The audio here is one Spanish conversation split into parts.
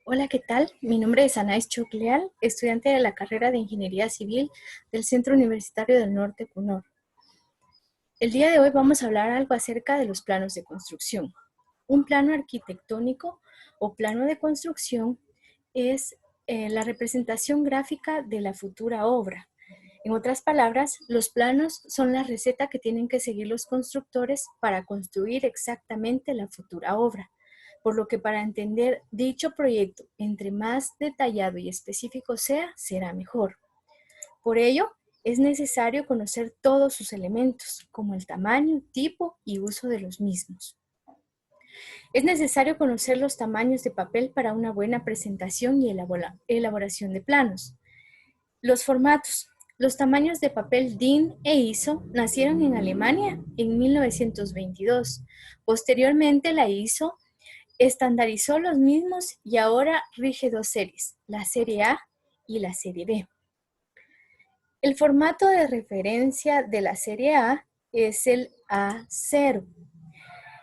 Hola, ¿qué tal? Mi nombre es Anaís Chocleal, estudiante de la carrera de Ingeniería Civil del Centro Universitario del Norte, CUNOR. El día de hoy vamos a hablar algo acerca de los planos de construcción. Un plano arquitectónico o plano de construcción es la representación gráfica de la futura obra. En otras palabras, los planos son la receta que tienen que seguir los constructores para construir exactamente la futura obra. Por lo que para entender dicho proyecto, entre más detallado y específico sea, será mejor. Por ello, es necesario conocer todos sus elementos, como el tamaño, tipo y uso de los mismos. Es necesario conocer los tamaños de papel para una buena presentación y elaboración de planos. Los formatos. Los tamaños de papel DIN e ISO nacieron en Alemania en 1922. Posteriormente, la ISO estandarizó los mismos y ahora rige dos series, la serie A y la serie B. El formato de referencia de la serie A es el A0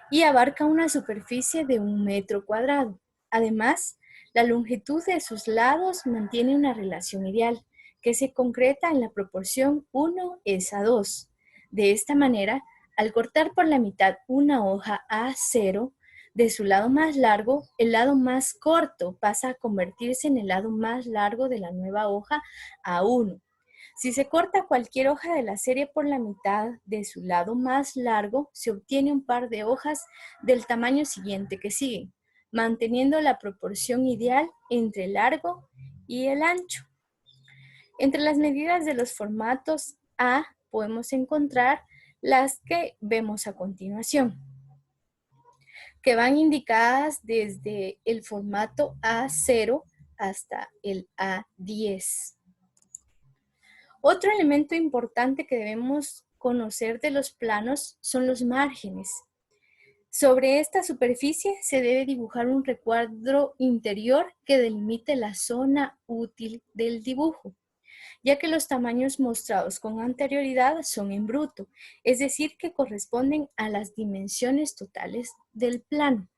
y abarca una superficie de 1 metro cuadrado. Además, la longitud de sus lados mantiene una relación ideal que se concreta en la proporción 1:2. De esta manera, al cortar por la mitad una hoja A0, de su lado más largo, el lado más corto pasa a convertirse en el lado más largo de la nueva hoja A1. Si se corta cualquier hoja de la serie por la mitad de su lado más largo, se obtiene un par de hojas del tamaño siguiente que siguen, manteniendo la proporción ideal entre el largo y el ancho. Entre las medidas de los formatos A podemos encontrar las que vemos a continuación, que van indicadas desde el formato A0 hasta el A10. Otro elemento importante que debemos conocer de los planos son los márgenes. Sobre esta superficie se debe dibujar un recuadro interior que delimite la zona útil del dibujo, ya que los tamaños mostrados con anterioridad son en bruto, es decir, que corresponden a las dimensiones totales del plano.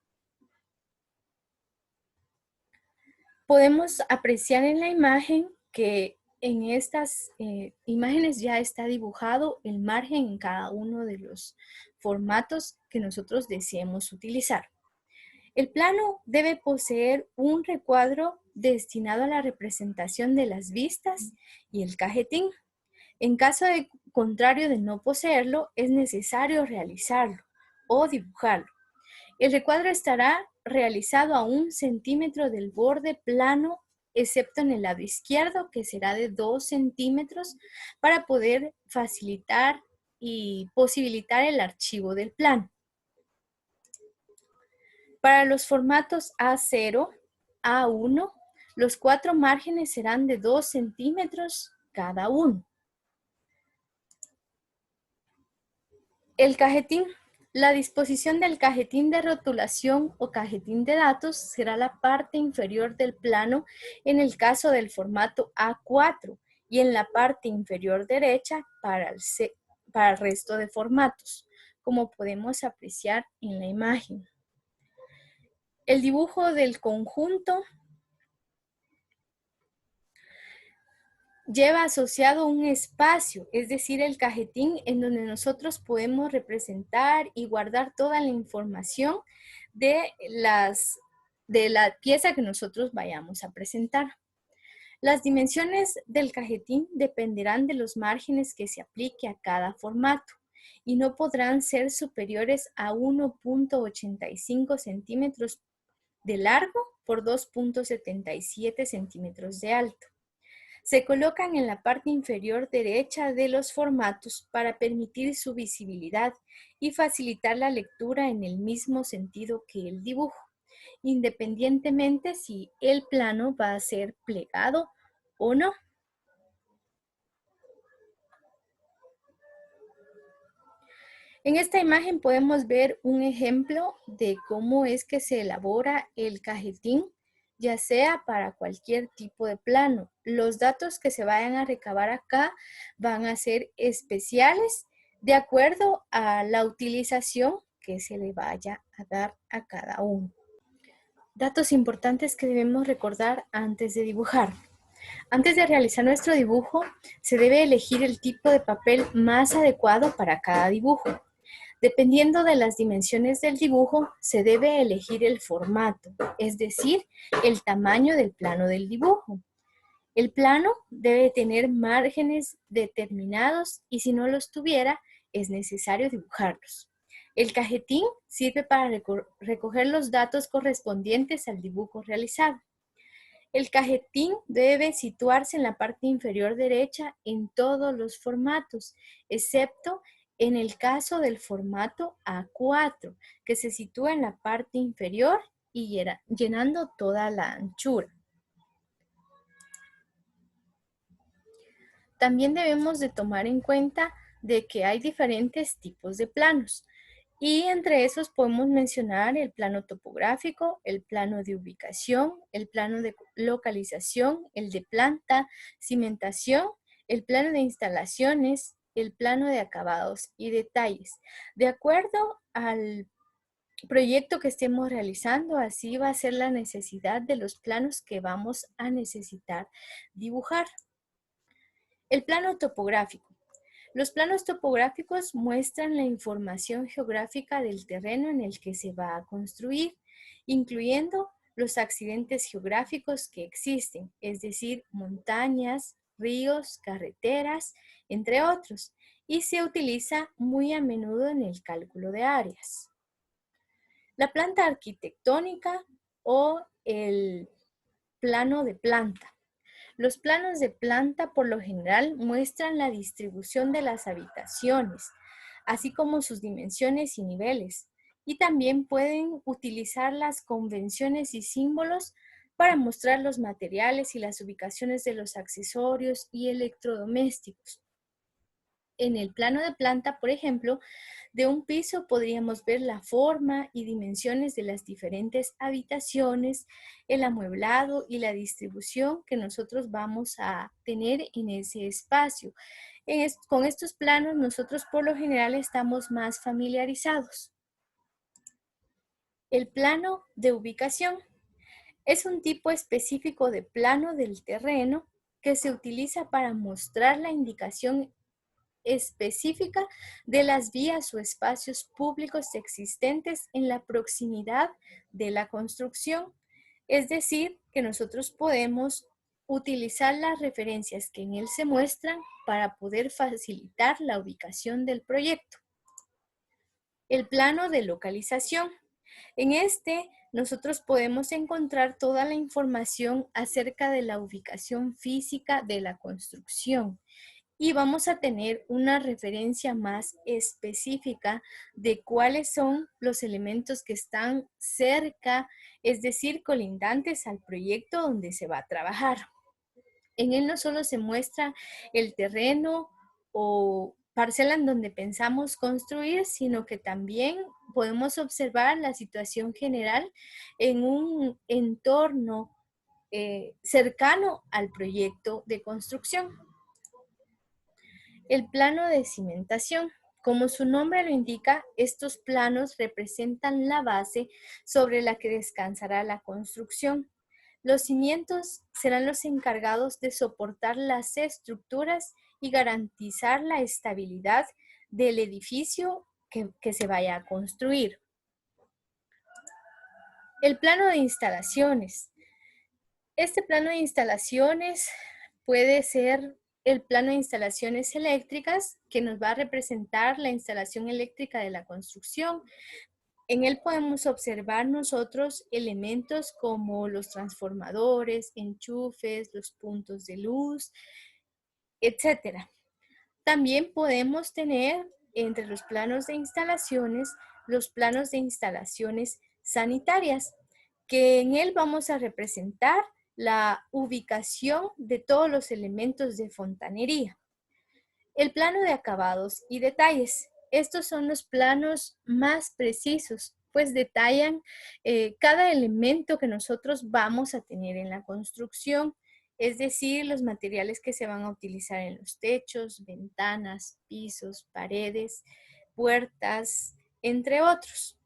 Podemos apreciar en la imagen que en estas imágenes ya está dibujado el margen en cada uno de los formatos que nosotros deseemos utilizar. El plano debe poseer un recuadro destinado a la representación de las vistas y el cajetín. En caso contrario de no poseerlo, es necesario realizarlo o dibujarlo. El recuadro estará realizado a 1 centímetro del borde plano, excepto en el lado izquierdo, que será de 2 centímetros, para poder facilitar y posibilitar el archivo del plano. Para los formatos A0, A1, los 4 márgenes serán de 2 centímetros cada uno. El cajetín. La disposición del cajetín de rotulación o cajetín de datos será la parte inferior del plano en el caso del formato A4 y en la parte inferior derecha para el resto de formatos, como podemos apreciar en la imagen. El dibujo del conjunto lleva asociado un espacio, es decir, el cajetín en donde nosotros podemos representar y guardar toda la información de la pieza que nosotros vayamos a presentar. Las dimensiones del cajetín dependerán de los márgenes que se aplique a cada formato y no podrán ser superiores a 1.85 centímetros de largo por 2.77 centímetros de alto. Se colocan en la parte inferior derecha de los formatos para permitir su visibilidad y facilitar la lectura en el mismo sentido que el dibujo, independientemente si el plano va a ser plegado o no. En esta imagen podemos ver un ejemplo de cómo es que se elabora el cajetín, ya sea para cualquier tipo de plano. Los datos que se vayan a recabar acá van a ser especiales de acuerdo a la utilización que se le vaya a dar a cada uno. Datos importantes que debemos recordar antes de dibujar. Antes de realizar nuestro dibujo, se debe elegir el tipo de papel más adecuado para cada dibujo. Dependiendo de las dimensiones del dibujo, se debe elegir el formato, es decir, el tamaño del plano del dibujo. El plano debe tener márgenes determinados y si no los tuviera, es necesario dibujarlos. El cajetín sirve para recoger los datos correspondientes al dibujo realizado. El cajetín debe situarse en la parte inferior derecha en todos los formatos, excepto en el caso del formato A4, que se sitúa en la parte inferior y llenando toda la anchura. También debemos de tomar en cuenta de que hay diferentes tipos de planos. Y entre esos podemos mencionar el plano topográfico, el plano de ubicación, el plano de localización, el de planta, cimentación, el plano de instalaciones, el plano de acabados y detalles. De acuerdo al proyecto que estemos realizando, así va a ser la necesidad de los planos que vamos a necesitar dibujar. El plano topográfico. Los planos topográficos muestran la información geográfica del terreno en el que se va a construir, incluyendo los accidentes geográficos que existen, es decir, montañas, ríos, carreteras, entre otros, y se utiliza muy a menudo en el cálculo de áreas. La planta arquitectónica o el plano de planta. Los planos de planta por lo general muestran la distribución de las habitaciones, así como sus dimensiones y niveles, y también pueden utilizar las convenciones y símbolos para mostrar los materiales y las ubicaciones de los accesorios y electrodomésticos. En el plano de planta, por ejemplo, de un piso podríamos ver la forma y dimensiones de las diferentes habitaciones, el amueblado y la distribución que nosotros vamos a tener en ese espacio. Con estos planos nosotros por lo general estamos más familiarizados. El plano de ubicación es un tipo específico de plano del terreno que se utiliza para mostrar la indicación específica de las vías o espacios públicos existentes en la proximidad de la construcción. Es decir, que nosotros podemos utilizar las referencias que en él se muestran para poder facilitar la ubicación del proyecto. El plano de localización. En este, nosotros podemos encontrar toda la información acerca de la ubicación física de la construcción y vamos a tener una referencia más específica de cuáles son los elementos que están cerca, es decir, colindantes al proyecto donde se va a trabajar. En él no solo se muestra el terreno o parcela en donde pensamos construir, sino que también podemos observar la situación general en un entorno cercano al proyecto de construcción. El plano de cimentación. Como su nombre lo indica, estos planos representan la base sobre la que descansará la construcción. Los cimientos serán los encargados de soportar las estructuras y garantizar la estabilidad del edificio que se vaya a construir. El plano de instalaciones. Este plano de instalaciones puede ser el plano de instalaciones eléctricas, que nos va a representar la instalación eléctrica de la construcción. En él podemos observar nosotros elementos como los transformadores, enchufes, los puntos de luz, etc. También podemos tener entre los planos de instalaciones, los planos de instalaciones sanitarias, que en él vamos a representar la ubicación de todos los elementos de fontanería. El plano de acabados y detalles. Estos son los planos más precisos, pues detallan cada elemento que nosotros vamos a tener en la construcción, es decir, los materiales que se van a utilizar en los techos, ventanas, pisos, paredes, puertas, entre otros.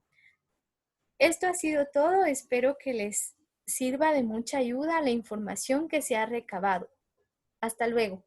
Esto ha sido todo. Espero que les sirva de mucha ayuda la información que se ha recabado. Hasta luego.